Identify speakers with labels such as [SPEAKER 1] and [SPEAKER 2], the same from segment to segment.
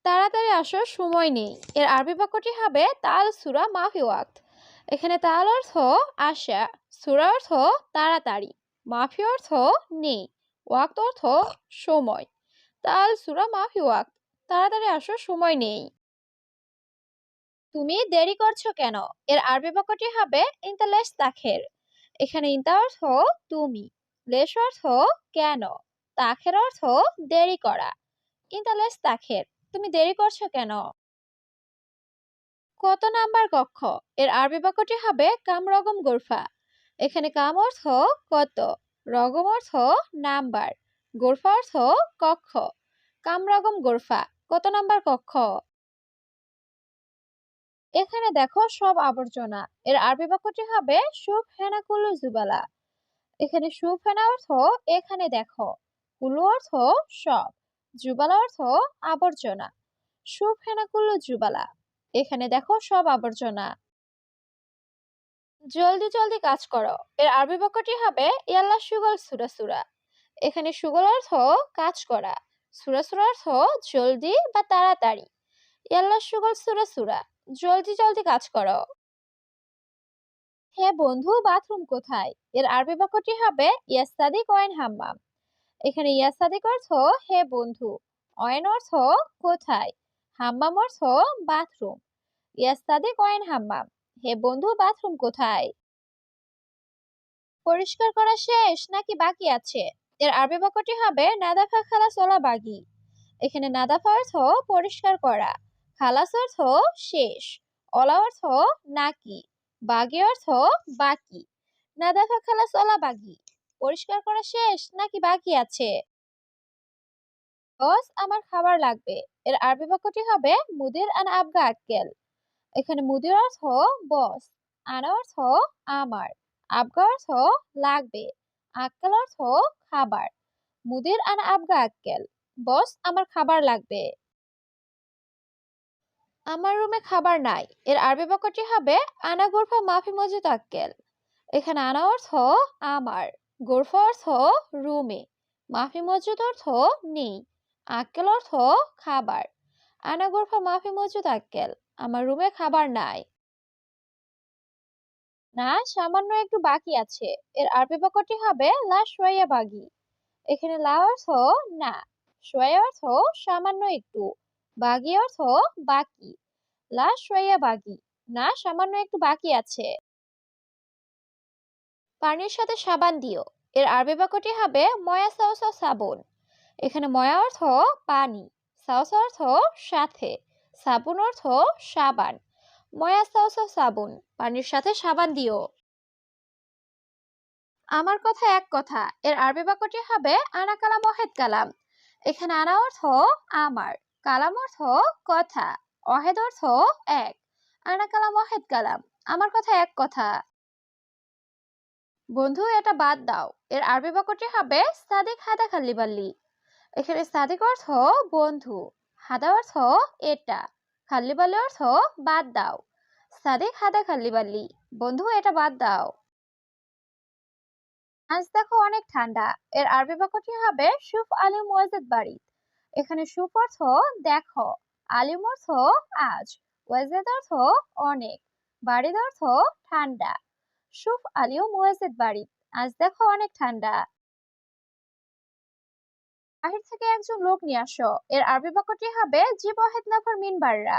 [SPEAKER 1] তাড়াতাড়ি আসার সময় নেই। এর আরবি বাক্যটি হবে তাল সুরা মাফি ওয়াক্ত। এখানে তাল অর্থ আসা, সুরা অর্থ তাড়াতাড়ি, মাফি অর্থ নেই, ওয়াক্ত অর্থ সময়। তাল সুরা মাফি ওয়াক্ত, তাড়াতাড়ি আসার সময় নেই। তুমি দেরি করছো কেন? এর আরবি বাক্যটি হবে ইনতা লেশ তাখের। এখানে ইনতা অর্থ তুমি, লেশ অর্থ কেন, তাখের অর্থ দেরি করা। ইনতা লেশ তাখের, তুমি দেরি করছো কেন? কত নাম্বার কক্ষ? এর আরবি বাক্যটি হবে কাম রগম গোরফা। এখানে কাম অর্থ কত, রগম অর্থ নাম্বার, গোরফা অর্থ কক্ষ। কাম রগম গোরফা, কত নাম্বার কক্ষ? এখানে দেখো সব আবর্জনা। এর আরবি বাক্যটি হবে সুফ হেনা কুল্লু জুবালা। এখানে সুফ হেনা অর্থ এখানে দেখো, কুল্লু অর্থ সব, জুবালা অর্থ আবর্জনা। সুফ হেনা কুল্লু জুবালা, এখানে দেখো সব আবর্জনা। জলদি জলদি কাজ করো। এর আরবি বাক্যটি হবে ইয়াল্লা সুগল সুরা সুরা। এখানে সুগল অর্থ কাজ করা, সুরা সুরা অর্থ জলদি বা তাড়াতাড়ি। ইয়াল্লা সুগল সুরা সুরা, জলদি জলদি কাজ করো। হে বন্ধু, বাথরুম কোথায়? এর আরবি বাক্যটি হবে ইয়াস্তাদি কয়েন হাম্মাম। এখানে ইয়াস্তাদিক অর্থ হে বন্ধু, অয়েন অর্থ কোথায়, হাম্মাম অর্থ বাথরুম। ইয়াস্তাদি কয়েন হাম্মাম, হে বন্ধু বাথরুম কোথায়? পরিষ্কার করা শেষ নাকি বাকি আছে? এর আরবি বাক্যটি হবে নাদাফা খালাস ওলা বাগি। এখানে নাদাফা অর্থ পরিষ্কার করা, খালাস অর্থ শেষ, ওলা অর্থ নাকি, বাগি অর্থ বাকি। নাদাফা খালাস ওলা বাগি, পরিষ্কার করা শেষ নাকি বাকি আছে? বস, আমার খাবার লাগবে। এর আরবি বাক্যটি হবে মুদির আনা আবগা আক্কেল। এখানে মুদির অর্থ বস, আনা অর্থ আমার, আবগা অর্থ লাগবে, আক্কেল অর্থ খাবার। মুদির আনা আবগা আক্কেল, বস আমার খাবার লাগবে। আমার রুমে খাবার নাই। এর আরবি বাক্যটি হবে আনা গোরফা মাফি মজিদ আক্কেল। এখানে আনা অর্থ আমার, গোরফা অর্থ রুমে, মাফি মজুদ অর্থ নেই, আক্কেল অর্থ খাবার। আনা গোরফা মাফি মজুদ আক্কেল, আমার রুমে খাবার নাই। না, সামান্য একটু বাকি আছে। এর আরবি বাক্যটি হবে লা শোয়া বাগি। এখানে লা অর্থ না, শোয়া অর্থ সামান্য একটু, বাগি অর্থ বাকি। লা শোয়া বাগি, না সামান্য একটু বাকি আছে। পানির সাথে সাবান দিও। এর আরবি বাক্যটি হবে ময়া সাউসা সাবুন। এখানে ময়া অর্থ পানি, সাউসা অর্থ সাথে, সাবুন অর্থ সাবান। ময়া সাউসা সাবুন, পানির সাথে সাবান দিও। আমার কথা এক কথা। এর আরবি বাক্যটি হবে আনা কালাম ওয়াহেদ কালাম। এখানে আনা অর্থ আমার, কালাম অর্থ কথা, ওয়াহেদ অর্থ এক। আনা কালাম ওয়াহেদ কালাম, আমার কথা এক কথা। বন্ধু, এটা বাদ দাও। এর আরবি বাক্যটি হবে সাদিক হাদা খাল্লিবাল্লি। এখানে সাদিক অর্থ বন্ধু, হাদা অর্থ এটা, খাল্লিবাল্লি অর্থ বাদ দাও। সাদিক হাদা খাল্লিবাল্লি, বন্ধু এটা বাদ দাও। আজ দেখো অনেক ঠান্ডা। এর আরবি বাক্যটি হবে সুফ আলিম ওয়াজিদ বাড়িদ। এখানে সুফ অর্থ দেখো, আলিম অর্থ আজ, ওয়াজিদ অর্থ অনেক, বাড়িদ অর্থ ঠান্ডা। সুফ আলিম ওয়াজিদ বাড়িদ, আজ দেখো অনেক ঠান্ডা। বাহির থেকে একজন লোক নিয়ে আসো। এর আরবি বাক্যটি হবে জিব ওয়াহেদ নফর মিন বাররা।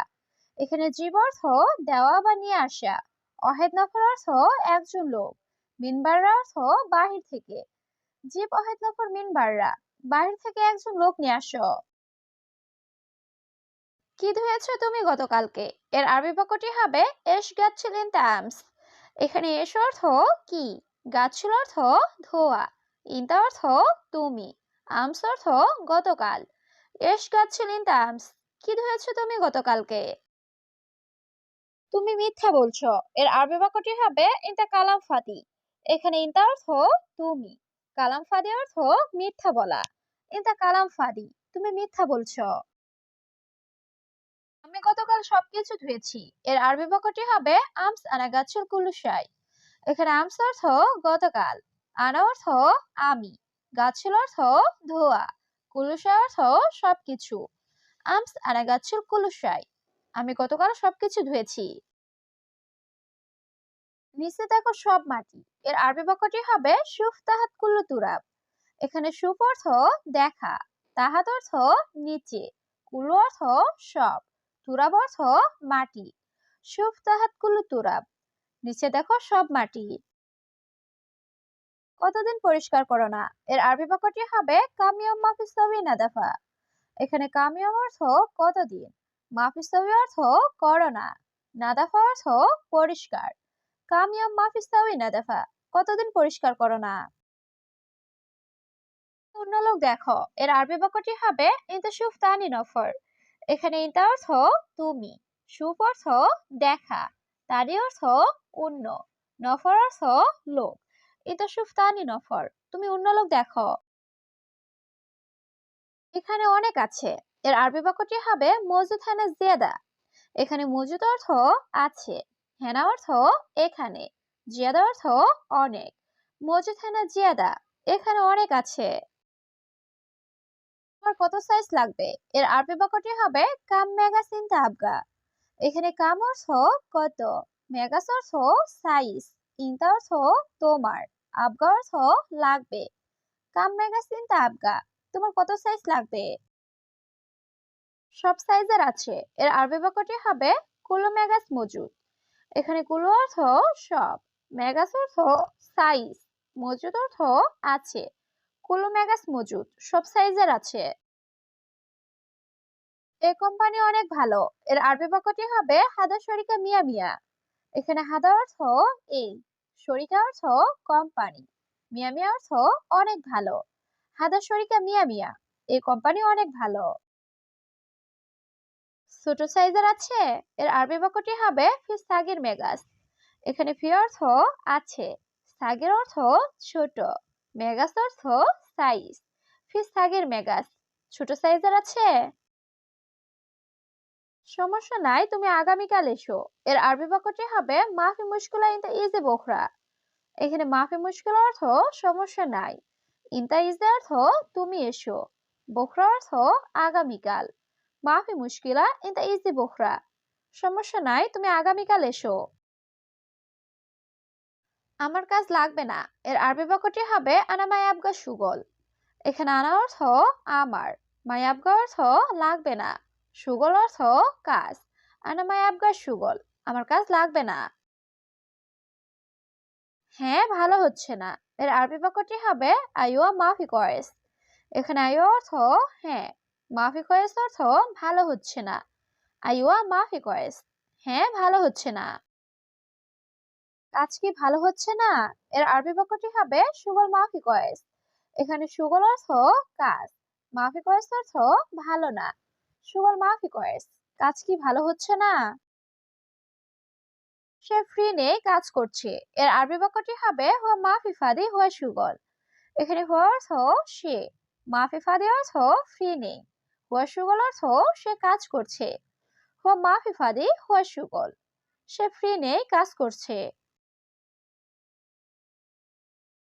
[SPEAKER 1] এখানে জিব অর্থ দেওয়া বা নিয়ে আসা, ওয়াহেদ নফর অর্থ একজন লোক, মিন বাররা অর্থ বাহির থেকে। জিব ওয়াহেদ নফর মিন বাররা, বাহির থেকে একজন লোক নিয়ে আসো। কি ধুয়েছো তুমি গতকালকে? এর আরবি বাক্যটি হবে এশ গাচ্ছিলেন তামস। এখানে এশ অর্থ কি, গাচ্ছিল অর্থ ধোয়া, ইন্তা অর্থ তুমি, আমস অর্থ গতকাল। এশ গাচ্ছিলেন তামস, কি ধুয়েছো তুমি গতকালকে? তুমি মিথ্যা বলছো। এর আরবি বাক্যটি হবে ইনতা কালাম ফাদি। এখানে ইনতা অর্থ তুমি, কালাম ফাদি অর্থ মিথ্যা বলা। ইনতা কালাম ফাদি, তুমি মিথ্যা বলছো। আমি গতকাল সবকিছু ধুয়েছি। এর আরবি বাক্যটি হবে আমস আনা গাছুল কুল্লু শাই। এখানে আমস অর্থ গতকাল, আনা অর্থ আমি, গাছুল অর্থ ধোয়া, কুল্লু শাই অর্থ সবকিছু। আমস আনা গাছুল কুলুসাই। আমি গতকাল সবকিছু ধুয়েছি। নিচে দেখো সব মাটি। এর আরবি বাক্যটি হবে শুফ তাহাত কুল্লু তুরাব। এখানে শুফ অর্থ দেখা, তাহাত অর্থ নিচে, কুল্লু অর্থ সব, তুরাব অর্থ মাটি। শুফ তাহাত কুল্লু তুরাব, নিচে দেখো সব মাটি। কতদিন পরিষ্কার করো না? এর আরবি বাক্যটি হবে কামিয়ম মাফিসাবি নাদাফা। এখানে কামিয়ম অর্থ কতদিন, মাফিসাবি অর্থ করো না, নাদাফা অর্থ পরিষ্কার। কামিয়ম মাফিসাবি নাদাফা, কতদিন পরিষ্কার করো না। অন্য লোক দেখো। এর আরবি বাক্যটি হবে ইনতা শুফ তানি নফর। এখানে ইনতা অর্থ তুমি, শুফ অর্থ দেখা, তানি অর্থ অন্য, নফর অর্থ লোক। ইনতা শুফ তানি নফর, তুমি অন্য লোক দেখো। এখানে অনেক আছে। এর আরবি বাক্যটি হবে মজুদ হানা জিয়াদা। এখানে মজুদ অর্থ আছে, হেনা অর্থ এখানে, জিয়াদা অর্থ অনেক। মজুদ হানা জিয়াদা, এখানে অনেক আছে। তোমার কত সাইজ লাগবে? এর আরবি বাক্যটি হবে কাম মেগা সিনতা আবগা। এখানে কাম অর্থ কত, মেগাস অর্থ সাইজ, ইনতা অর্থ তোমার, আবগা অর্থ লাগবে। কাম মেগা সিনতা আবগা, তোমার কত সাইজ লাগবে? সব সাইজের আছে। এর আরবি বাক্যটি হবে কুলো মেগাস মজুদ। এখানে কুলো অর্থ সব, মেগাস অর্থ সাইজ, মজুদ অর্থ আছে। কুলো মেগাস মজুদ, সব সাইজের আছে। এই কোম্পানি অনেক ভালো। এর আরবি বাক্যটি হবে হাদা শরিকা মিয়া মিয়া। এখানে হাদা অর্থ এই, শরিকা অর্থ কোম্পানি, মিয়া মিয়া অর্থ অনেক ভালো। হাদা শরিকা মিয়া মিয়া, এই কোম্পানি অনেক ভালো। ছোট সাইজের আছে। এর আরবি বাক্যটি হবে ফি সাগির মেগাস। এখানে ফি অর্থ আছে, সাগির অর্থ ছোট, মেগাস অর্থ সাইজ। ফি সাগির মেগাস, ছোট সাইজের আছে। সমস্যা নাই, তুমি আগামীকাল এসো। এর আরবি বাক্যটি হবে মাফি মুশকিলা ইনতা ইজি বখরা। এখানে মাফি মুশকিল অর্থ সমস্যা নাই, ইনতা ইজি অর্থ তুমি এসো, বখরা অর্থ আগামীকাল। মাফি মুশকিলা ইনতা ইজি বখরা, সমস্যা নাই, তুমি আগামীকাল এসো। আমার কাজ লাগবে না। এর আরবি বাক্যটি হবে আনা মায়াবগা সুগল। এখানে আনা অর্থ আমার, মায়াবগা অর্থ লাগবে না, সুগল অর্থ কাজ। আনা মায়াবগা সুগল, আমার কাজ লাগবে না। হ্যাঁ ভালো হচ্ছে না। এর আরবি বাক্যটি হবে আইওয়া মাফি কয়েস। এখানে আইওয়া অর্থ হ্যাঁ, মাফি কয়েস অর্থ ভালো হচ্ছে না। আইওয়া মাফি কয়েস, হ্যাঁ ভালো হচ্ছে না। কাজ কি ভালো হচ্ছে না? এর আরবি বাক্যটি হবে সুগল মাফি কয়েস। এখানে সুগল অর্থ কাজ, মাফি কয়েস অর্থ ভালো না। সুগল মাফি কয়েস, কাজ কি ভালো হচ্ছে না? সে ফ্রি নেই, কাজ করছে। এর আরবি বাক্যটি হবে হুয়া মাফি ফাদি হুয়া সুগল। এখানে হুয়া অর্থ সে, মাফি ফাদি অর্থ ফ্রি নেই, হুয়া সুগল অর্থ সে কাজ করছে। হুয়া মাফি ফাদি হুয়া সুগল, সে ফ্রি নেই, কাজ করছে।